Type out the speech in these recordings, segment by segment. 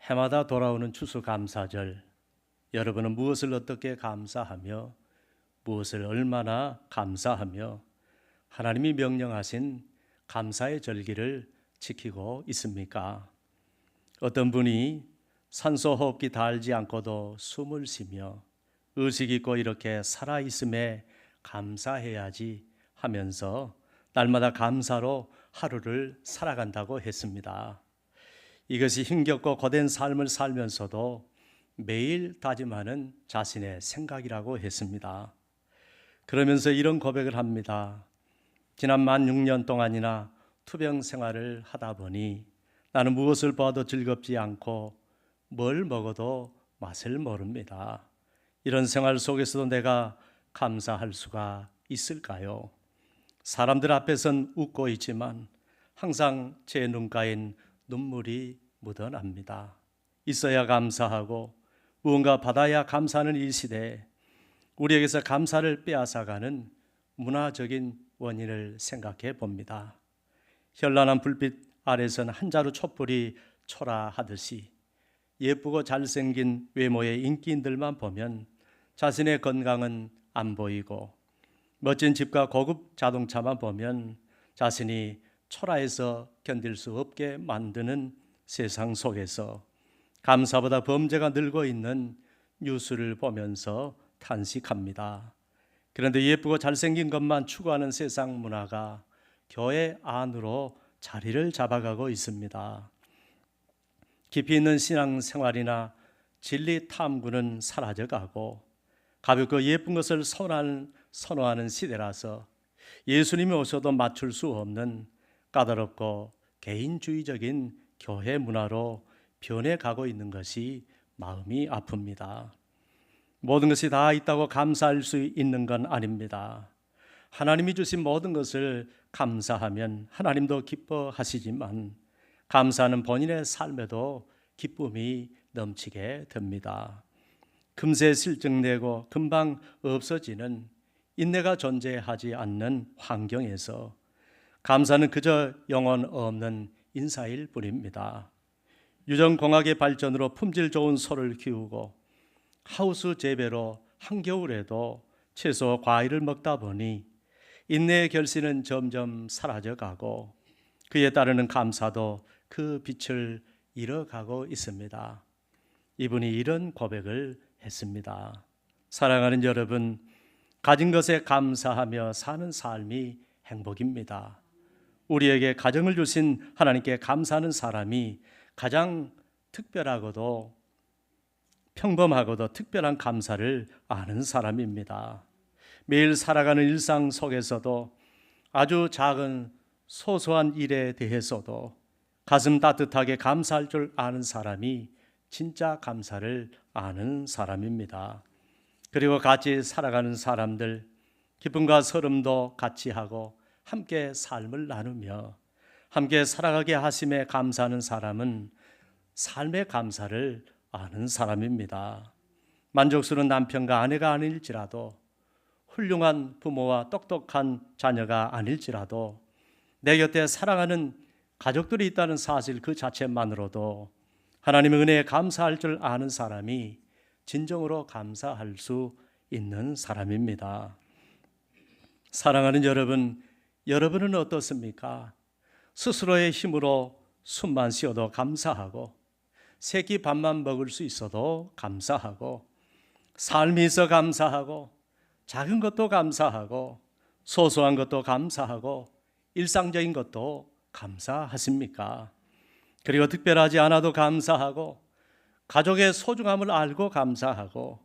해마다 돌아오는 추수감사절, 여러분은 무엇을 어떻게 감사하며 무엇을 얼마나 감사하며 하나님이 명령하신 감사의 절기를 지키고 있습니까? 어떤 분이 산소 호흡기 달지 않고도 숨을 쉬며 의식 있고 이렇게 살아있음에 감사해야지 하면서 날마다 감사로 하루를 살아간다고 했습니다. 이것이 힘겹고 고된 삶을 살면서도 매일 다짐하는 자신의 생각이라고 했습니다. 그러면서 이런 고백을 합니다. 지난 만 6년 동안이나 투병 생활을 하다 보니 나는 무엇을 봐도 즐겁지 않고 뭘 먹어도 맛을 모릅니다. 이런 생활 속에서도 내가 감사할 수가 있을까요? 사람들 앞에선 웃고 있지만 항상 제 눈가엔 눈물이 묻어납니다. 있어야 감사하고 무언가 받아야 감사하는 이 시대에 우리에게서 감사를 빼앗아가는 문화적인 원인을 생각해 봅니다. 현란한 불빛 아래선 한 자루 촛불이 초라하듯이 예쁘고 잘생긴 외모의 인기인들만 보면 자신의 건강은 안 보이고 멋진 집과 고급 자동차만 보면 자신이 초라해서 견딜 수 없게 만드는 세상 속에서 감사보다 범죄가 늘고 있는 뉴스를 보면서 탄식합니다. 그런데 예쁘고 잘생긴 것만 추구하는 세상 문화가 교회 안으로 자리를 잡아가고 있습니다. 깊이 있는 신앙생활이나 진리 탐구는 사라져가고 가볍고 예쁜 것을 선호하는 시대라서 예수님이 오셔도 맞출 수 없는 까다롭고 개인주의적인 교회 문화로 변해가고 있는 것이 마음이 아픕니다. 모든 것이 다 있다고 감사할 수 있는 건 아닙니다. 하나님이 주신 모든 것을 감사하면 하나님도 기뻐하시지만 감사하는 본인의 삶에도 기쁨이 넘치게 됩니다. 금세 실증내고 금방 없어지는 인내가 존재하지 않는 환경에서 감사는 그저 영혼 없는 인사일 뿐입니다. 유전공학의 발전으로 품질 좋은 소를 키우고 하우스 재배로 한겨울에도 채소, 과일을 먹다 보니 인내의 결실은 점점 사라져가고 그에 따르는 감사도 그 빛을 잃어가고 있습니다. 이분이 이런 고백을 했습니다. 사랑하는 여러분, 가진 것에 감사하며 사는 삶이 행복입니다. 우리에게 가정을 주신 하나님께 감사하는 사람이 가장 특별하고도 평범하고도 특별한 감사를 아는 사람입니다. 매일 살아가는 일상 속에서도 아주 작은 소소한 일에 대해서도 가슴 따뜻하게 감사할 줄 아는 사람이 진짜 감사를 아는 사람입니다. 그리고 같이 살아가는 사람들, 기쁨과 서름도 같이 하고 함께 삶을 나누며 함께 살아가게 하심에 감사하는 사람은 삶의 감사를 아는 사람입니다. 만족스러운 남편과 아내가 아닐지라도 훌륭한 부모와 똑똑한 자녀가 아닐지라도 내 곁에 사랑하는 가족들이 있다는 사실 그 자체만으로도 하나님의 은혜에 감사할 줄 아는 사람이 진정으로 감사할 수 있는 사람입니다. 사랑하는 여러분, 여러분은 어떻습니까? 스스로의 힘으로 숨만 쉬어도 감사하고 세 끼 밥만 먹을 수 있어도 감사하고 삶이 있어 감사하고 작은 것도 감사하고 소소한 것도 감사하고 일상적인 것도 감사하십니까? 그리고 특별하지 않아도 감사하고 가족의 소중함을 알고 감사하고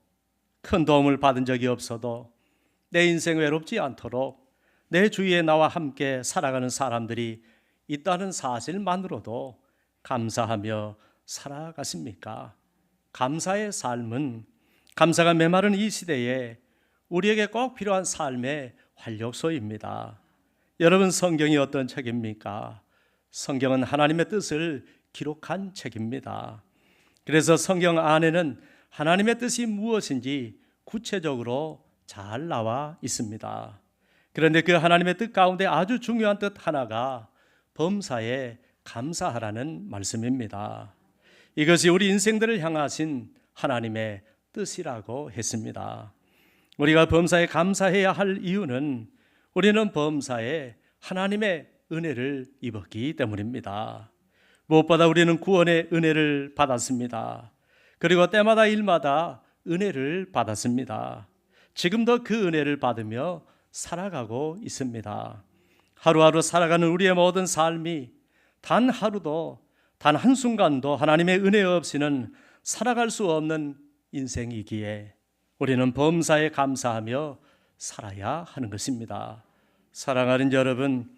큰 도움을 받은 적이 없어도 내 인생 외롭지 않도록 내 주위에 나와 함께 살아가는 사람들이 있다는 사실만으로도 감사하며 살아가십니까? 감사의 삶은 감사가 메마른 이 시대에 우리에게 꼭 필요한 삶의 활력소입니다. 여러분, 성경이 어떤 책입니까? 성경은 하나님의 뜻을 기록한 책입니다. 그래서 성경 안에는 하나님의 뜻이 무엇인지 구체적으로 잘 나와 있습니다. 그런데 그 하나님의 뜻 가운데 아주 중요한 뜻 하나가 범사에 감사하라는 말씀입니다. 이것이 우리 인생들을 향하신 하나님의 뜻이라고 했습니다. 우리가 범사에 감사해야 할 이유는 우리는 범사에 하나님의 은혜를 입었기 때문입니다. 무엇보다 우리는 구원의 은혜를 받았습니다. 그리고 때마다 일마다 은혜를 받았습니다. 지금도 그 은혜를 받으며 살아가고 있습니다. 하루하루 살아가는 우리의 모든 삶이 단 하루도, 단 한순간도 하나님의 은혜 없이는 살아갈 수 없는 인생이기에 우리는 범사에 감사하며 살아야 하는 것입니다. 사랑하는 여러분,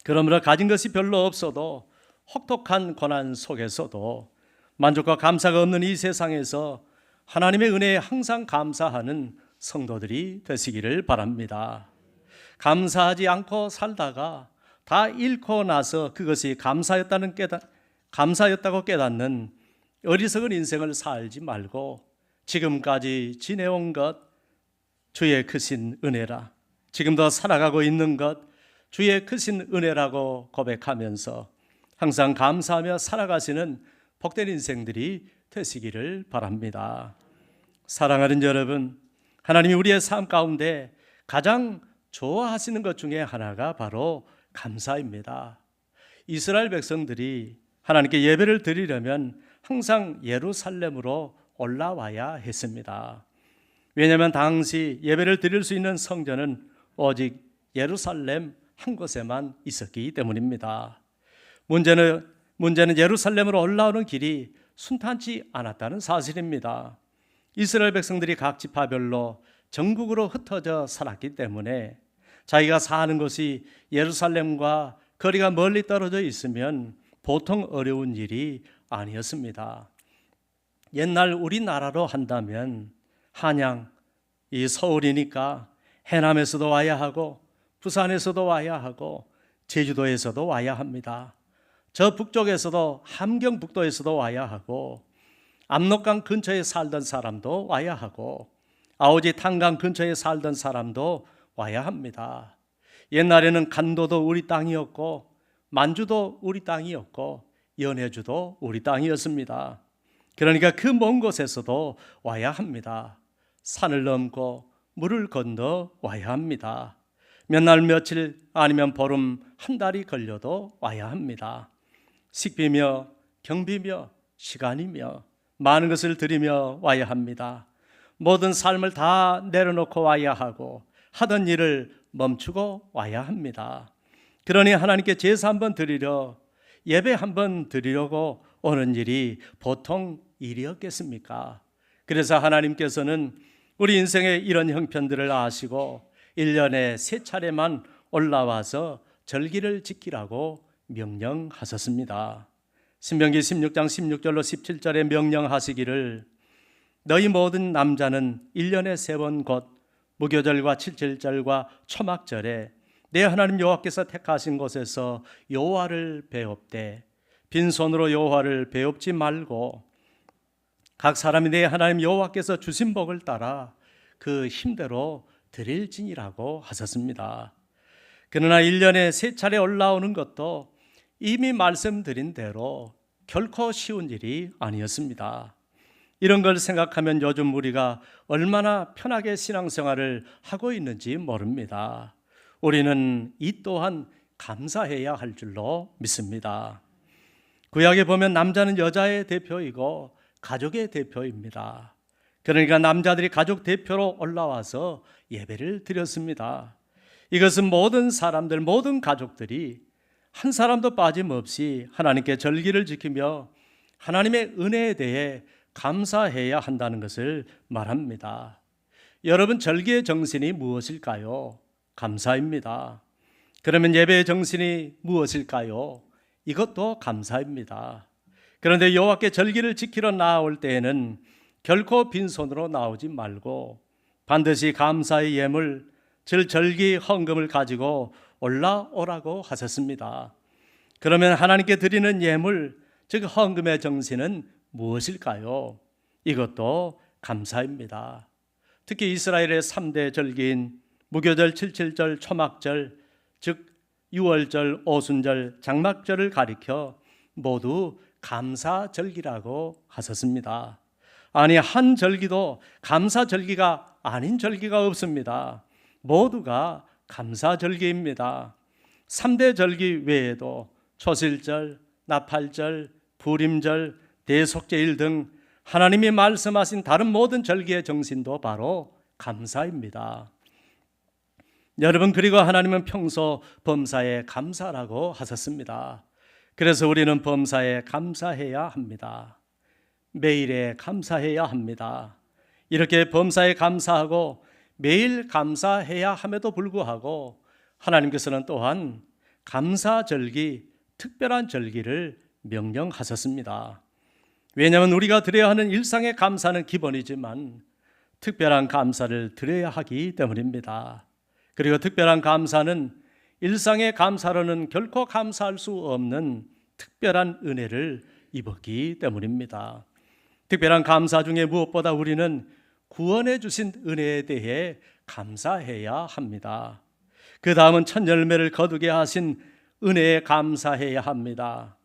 그러므로 가진 것이 별로 없어도 혹독한 고난 속에서도 만족과 감사가 없는 이 세상에서 하나님의 은혜에 항상 감사하는 성도들이 되시기를 바랍니다. 감사하지 않고 살다가 다 잃고 나서 그것이 감사였다고 깨닫는 어리석은 인생을 살지 말고 지금까지 지내온 것 주의 크신 은혜라, 지금도 살아가고 있는 것 주의 크신 은혜라고 고백하면서 항상 감사하며 살아가시는 복된 인생들이 되시기를 바랍니다. 사랑하는 여러분, 하나님이 우리의 삶 가운데 가장 좋아하시는 것 중에 하나가 바로 감사입니다. 이스라엘 백성들이 하나님께 예배를 드리려면 항상 예루살렘으로 올라와야 했습니다. 왜냐하면 당시 예배를 드릴 수 있는 성전은 오직 예루살렘 한 곳에만 있었기 때문입니다. 문제는 예루살렘으로 올라오는 길이 순탄치 않았다는 사실입니다. 이스라엘 백성들이 각 지파별로 전국으로 흩어져 살았기 때문에 자기가 사는 곳이 예루살렘과 거리가 멀리 떨어져 있으면 보통 어려운 일이 아니었습니다. 옛날 우리나라로 한다면 한양, 이 서울이니까 해남에서도 와야 하고 부산에서도 와야 하고 제주도에서도 와야 합니다. 저 북쪽에서도 함경북도에서도 와야 하고 압록강 근처에 살던 사람도 와야 하고 아오지 탄강 근처에 살던 사람도 와야 합니다. 옛날에는 간도도 우리 땅이었고 만주도 우리 땅이었고 연해주도 우리 땅이었습니다. 그러니까 그 먼 곳에서도 와야 합니다. 산을 넘고 물을 건너 와야 합니다. 몇 날 며칠 아니면 보름 한 달이 걸려도 와야 합니다. 식비며 경비며 시간이며 많은 것을 들이며 와야 합니다. 모든 삶을 다 내려놓고 와야 하고 하던 일을 멈추고 와야 합니다. 그러니 하나님께 제사 한번 드리려, 예배 한번 드리려고 오는 일이 보통 일이었겠습니까? 그래서 하나님께서는 우리 인생의 이런 형편들을 아시고 1년에 3차례만 올라와서 절기를 지키라고 명령하셨습니다. 신명기 16장 16절로 17절에 명령하시기를 너희 모든 남자는 1년에 3번 곧 무교절과 칠칠절과 초막절에 내 하나님 여호와께서 택하신 곳에서 여호와를 배웁되 빈손으로 여호와를 배웁지 말고 각 사람이 내 하나님 여호와께서 주신 복을 따라 그 힘대로 드릴지니라고 하셨습니다. 그러나 1년에 3차례 올라오는 것도 이미 말씀드린 대로 결코 쉬운 일이 아니었습니다. 이런 걸 생각하면 요즘 우리가 얼마나 편하게 신앙생활을 하고 있는지 모릅니다. 우리는 이 또한 감사해야 할 줄로 믿습니다. 구약에 보면 남자는 여자의 대표이고 가족의 대표입니다. 그러니까 남자들이 가족 대표로 올라와서 예배를 드렸습니다. 이것은 모든 사람들, 모든 가족들이 한 사람도 빠짐없이 하나님께 절기를 지키며 하나님의 은혜에 대해 감사해야 한다는 것을 말합니다. 여러분, 절기의 정신이 무엇일까요? 감사입니다. 그러면 예배의 정신이 무엇일까요? 이것도 감사입니다. 그런데 여호와께 절기를 지키러 나올 때에는 결코 빈손으로 나오지 말고 반드시 감사의 예물, 즉 절기 헌금을 가지고 올라오라고 하셨습니다. 그러면 하나님께 드리는 예물, 즉 헌금의 정신은 무엇일까요? 이것도 감사입니다. 특히 이스라엘의 3대 절기인 무교절, 칠칠절, 초막절, 즉 유월절, 오순절, 장막절을 가리켜 모두 감사절기라고 하셨습니다. 아니, 한 절기도 감사절기가 아닌 절기가 없습니다. 모두가 감사절기입니다. 3대 절기 외에도 초실절, 나팔절, 부림절, 대속제일 등 하나님이 말씀하신 다른 모든 절기의 정신도 바로 감사입니다. 여러분, 그리고 하나님은 평소 범사에 감사라고 하셨습니다. 그래서 우리는 범사에 감사해야 합니다. 매일에 감사해야 합니다. 이렇게 범사에 감사하고 매일 감사해야 함에도 불구하고 하나님께서는 또한 감사절기, 특별한 절기를 명령하셨습니다. 왜냐하면 우리가 드려야 하는 일상의 감사는 기본이지만 특별한 감사를 드려야 하기 때문입니다. 그리고 특별한 감사는 일상의 감사로는 결코 감사할 수 없는 특별한 은혜를 입었기 때문입니다. 특별한 감사 중에 무엇보다 우리는 구원해 주신 은혜에 대해 감사해야 합니다. 그 다음은 첫 열매를 거두게 하신 은혜에 감사해야 합니다.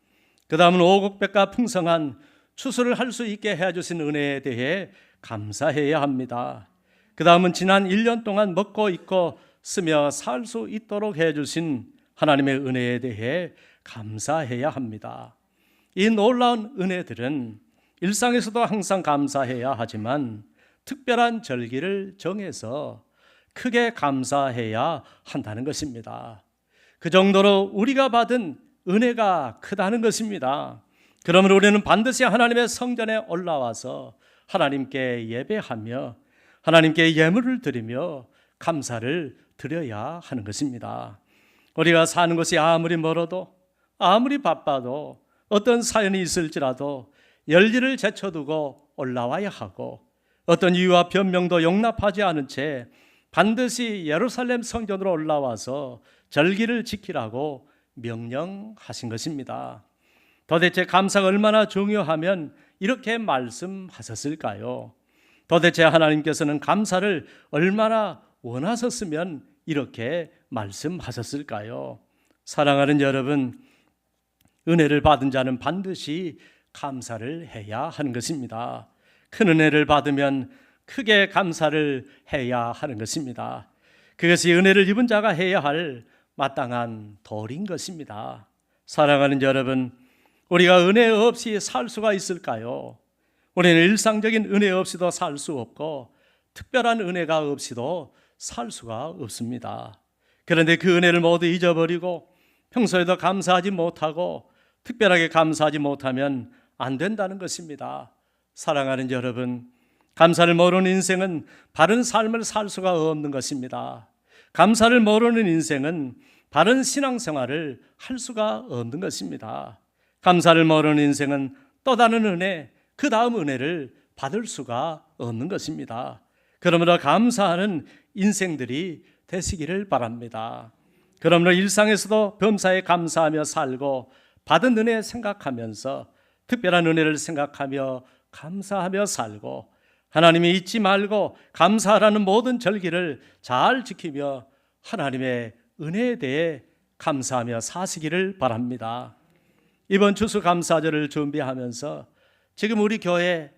그 다음은 오곡백과 풍성한 추수를 할 수 있게 해주신 은혜에 대해 감사해야 합니다. 그 다음은 지난 1년 동안 먹고 입고 쓰며 살 수 있도록 해주신 하나님의 은혜에 대해 감사해야 합니다. 이 놀라운 은혜들은 일상에서도 항상 감사해야 하지만 특별한 절기를 정해서 크게 감사해야 한다는 것입니다. 그 정도로 우리가 받은 은혜가 크다는 것입니다. 그러므로 우리는 반드시 하나님의 성전에 올라와서 하나님께 예배하며 하나님께 예물을 드리며 감사를 드려야 하는 것입니다. 우리가 사는 것이 아무리 멀어도 아무리 바빠도 어떤 사연이 있을지라도 열일을 제쳐두고 올라와야 하고 어떤 이유와 변명도 용납하지 않은 채 반드시 예루살렘 성전으로 올라와서 절기를 지키라고 명령하신 것입니다. 도대체 감사가 얼마나 중요하면 이렇게 말씀하셨을까요? 도대체 하나님께서는 감사를 얼마나 원하셨으면 이렇게 말씀하셨을까요? 사랑하는 여러분, 은혜를 받은 자는 반드시 감사를 해야 하는 것입니다. 큰 은혜를 받으면 크게 감사를 해야 하는 것입니다. 그것이 은혜를 입은 자가 해야 할 마땅한 도리인 것입니다. 사랑하는 여러분, 우리가 은혜 없이 살 수가 있을까요? 우리는 일상적인 은혜 없이도 살 수 없고 특별한 은혜가 없이도 살 수가 없습니다. 그런데 그 은혜를 모두 잊어버리고 평소에도 감사하지 못하고 특별하게 감사하지 못하면 안 된다는 것입니다. 사랑하는 여러분, 감사를 모르는 인생은 바른 삶을 살 수가 없는 것입니다. 감사를 모르는 인생은 바른 신앙생활을 할 수가 없는 것입니다. 감사를 모르는 인생은 또 다른 은혜, 그 다음 은혜를 받을 수가 없는 것입니다. 그러므로 감사하는 인생들이 되시기를 바랍니다. 그러므로 일상에서도 범사에 감사하며 살고 받은 은혜 생각하면서 특별한 은혜를 생각하며 감사하며 살고 하나님이 잊지 말고 감사하라는 모든 절기를 잘 지키며 하나님의 은혜에 대해 감사하며 사시기를 바랍니다. 이번 추수감사절을 준비하면서 지금 우리 교회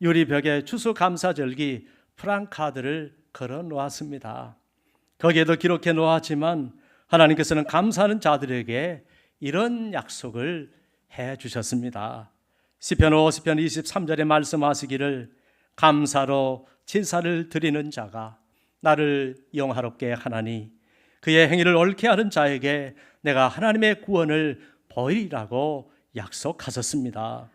유리벽에 추수감사절기 프랑카드를 걸어 놓았습니다. 거기에도 기록해 놓았지만 하나님께서는 감사하는 자들에게 이런 약속을 해 주셨습니다. 시편 50편 23절에 말씀하시기를 감사로 제사를 드리는 자가 나를 영화롭게 하나니 그의 행위를 옳게 하는 자에게 내가 하나님의 구원을 보이리라고 약속하셨습니다.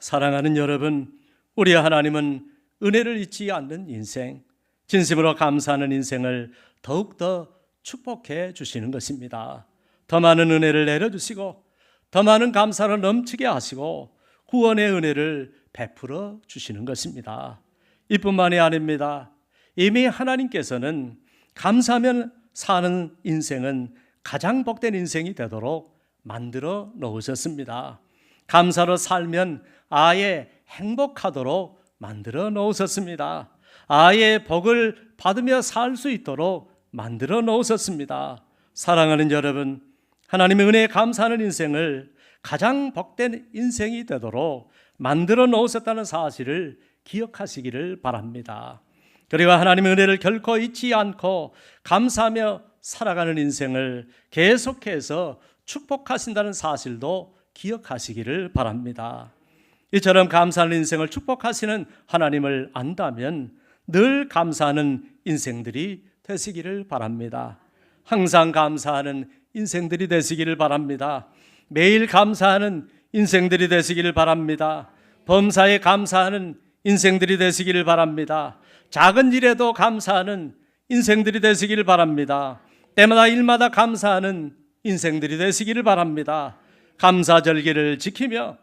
사랑하는 여러분, 우리 하나님은 은혜를 잊지 않는 인생, 진심으로 감사하는 인생을 더욱더 축복해 주시는 것입니다. 더 많은 은혜를 내려주시고 더 많은 감사로 넘치게 하시고 구원의 은혜를 베풀어 주시는 것입니다. 이뿐만이 아닙니다. 이미 하나님께서는 감사하면 사는 인생은 가장 복된 인생이 되도록 만들어 놓으셨습니다. 감사로 살면 아예 행복하도록 만들어 놓으셨습니다. 아예 복을 받으며 살 수 있도록 만들어 놓으셨습니다. 사랑하는 여러분, 하나님의 은혜에 감사하는 인생을 가장 복된 인생이 되도록 만들어 놓으셨다는 사실을 기억하시기를 바랍니다. 그리고 하나님의 은혜를 결코 잊지 않고 감사하며 살아가는 인생을 계속해서 축복하신다는 사실도 기억하시기를 바랍니다. 이처럼 감사하는 인생을 축복하시는 하나님을 안다면 늘 감사하는 인생들이 되시기를 바랍니다. 항상 감사하는 인생들이 되시기를 바랍니다. 매일 감사하는 인생들이 되시기를 바랍니다. 범사에 감사하는 인생들이 되시기를 바랍니다. 작은 일에도 감사하는 인생들이 되시기를 바랍니다. 때마다 일마다 감사하는 인생들이 되시기를 바랍니다. 감사절기를 지키며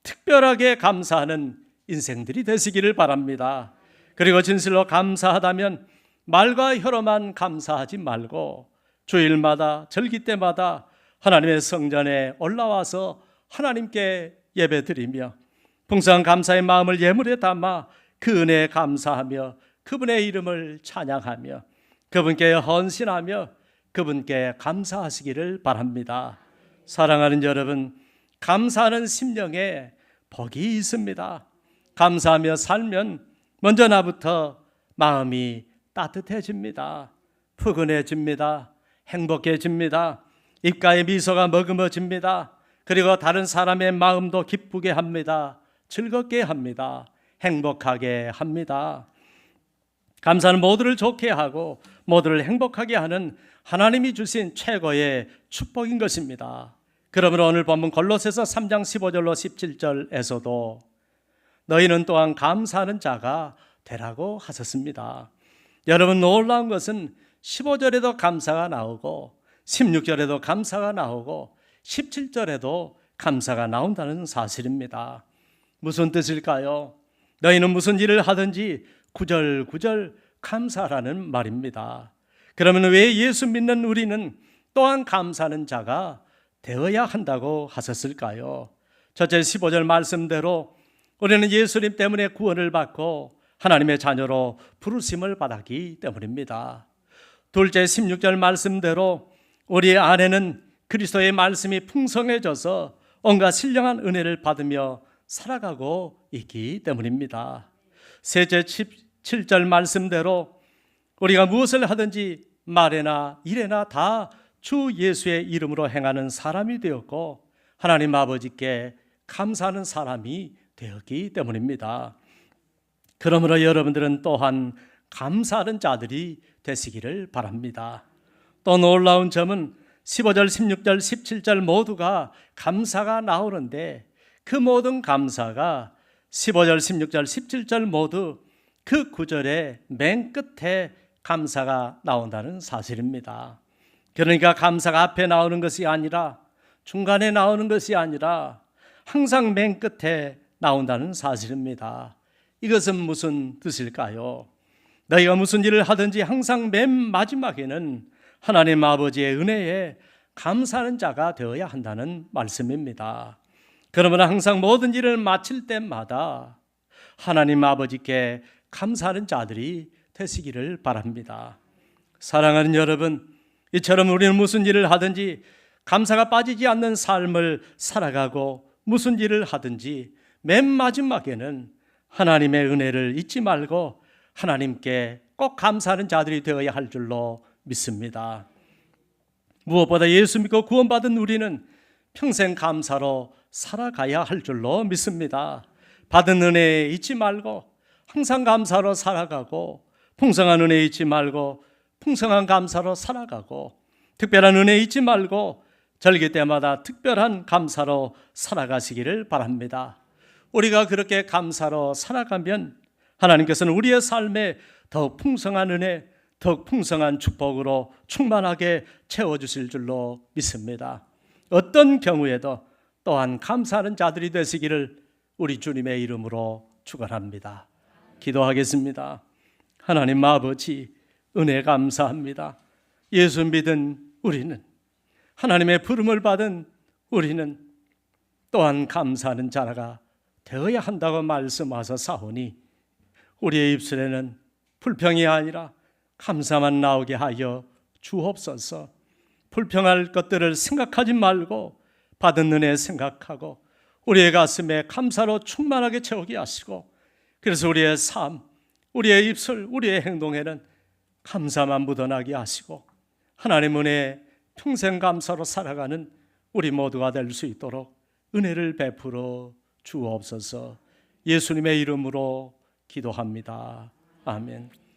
특별하게 감사하는 인생들이 되시기를 바랍니다. 그리고 진실로 감사하다면 말과 혀로만 감사하지 말고 주일마다 절기 때마다 하나님의 성전에 올라와서 하나님께 예배드리며 풍성한 감사의 마음을 예물에 담아 그 은혜에 감사하며 그분의 이름을 찬양하며 그분께 헌신하며 그분께 감사하시기를 바랍니다. 사랑하는 여러분, 감사하는 심령에 복이 있습니다. 감사하며 살면 먼저 나부터 마음이 따뜻해집니다. 푸근해집니다. 행복해집니다. 입가에 미소가 머금어집니다. 그리고 다른 사람의 마음도 기쁘게 합니다. 즐겁게 합니다. 행복하게 합니다. 감사는 모두를 좋게 하고 모두를 행복하게 하는 하나님이 주신 최고의 축복인 것입니다. 그러므로 오늘 본문 골로새서 3장 15절로 17절에서도 너희는 또한 감사하는 자가 되라고 하셨습니다. 여러분, 놀라운 것은 15절에도 감사가 나오고 16절에도 감사가 나오고 17절에도 감사가 나온다는 사실입니다. 무슨 뜻일까요? 너희는 무슨 일을 하든지 구절구절 감사라는 말입니다. 그러면 왜 예수 믿는 우리는 또한 감사하는 자가 되어야 한다고 하셨을까요? 첫째 15절 말씀대로 우리는 예수님 때문에 구원을 받고 하나님의 자녀로 부르심을 받았기 때문입니다. 둘째 16절 말씀대로 우리 안에는 그리스도의 말씀이 풍성해져서 온갖 신령한 은혜를 받으며 살아가고 있기 때문입니다. 셋째 17절 말씀대로 우리가 무엇을 하든지 말에나 일에나 다 주 예수의 이름으로 행하는 사람이 되었고 하나님 아버지께 감사하는 사람이 되었기 때문입니다. 그러므로 여러분들은 또한 감사하는 자들이 되시기를 바랍니다. 또 놀라운 점은 15절, 16절, 17절 모두가 감사가 나오는데 그 모든 감사가 15절, 16절, 17절 모두 그 구절의 맨 끝에 감사가 나온다는 사실입니다. 그러니까 감사가 앞에 나오는 것이 아니라 중간에 나오는 것이 아니라 항상 맨 끝에 나온다는 사실입니다. 이것은 무슨 뜻일까요? 너희가 무슨 일을 하든지 항상 맨 마지막에는 하나님 아버지의 은혜에 감사하는 자가 되어야 한다는 말씀입니다. 그러면 항상 모든 일을 마칠 때마다 하나님 아버지께 감사하는 자들이 되시기를 바랍니다. 사랑하는 여러분, 이처럼 우리는 무슨 일을 하든지 감사가 빠지지 않는 삶을 살아가고 무슨 일을 하든지 맨 마지막에는 하나님의 은혜를 잊지 말고 하나님께 꼭 감사하는 자들이 되어야 할 줄로 믿습니다. 무엇보다 예수 믿고 구원받은 우리는 평생 감사로 살아가야 할 줄로 믿습니다. 받은 은혜 잊지 말고 항상 감사로 살아가고 풍성한 은혜 잊지 말고 풍성한 감사로 살아가고 특별한 은혜 잊지 말고 절기 때마다 특별한 감사로 살아가시기를 바랍니다. 우리가 그렇게 감사로 살아가면 하나님께서는 우리의 삶에 더욱 풍성한 은혜, 더욱 풍성한 축복으로 충만하게 채워주실 줄로 믿습니다. 어떤 경우에도 또한 감사하는 자들이 되시기를 우리 주님의 이름으로 축원합니다. 기도하겠습니다. 하나님 아버지, 은혜 감사합니다. 예수 믿은 우리는, 하나님의 부름을 받은 우리는 또한 감사하는 자가 되어야 한다고 말씀하셨사오니 우리의 입술에는 불평이 아니라 감사만 나오게 하여 주옵소서. 불평할 것들을 생각하지 말고 받은 은혜 생각하고 우리의 가슴에 감사로 충만하게 채우게 하시고, 그래서 우리의 삶, 우리의 입술, 우리의 행동에는 감사만 묻어나게 하시고 하나님 은혜에 평생 감사로 살아가는 우리 모두가 될 수 있도록 은혜를 베풀어 주옵소서. 예수님의 이름으로 기도합니다. 아멘.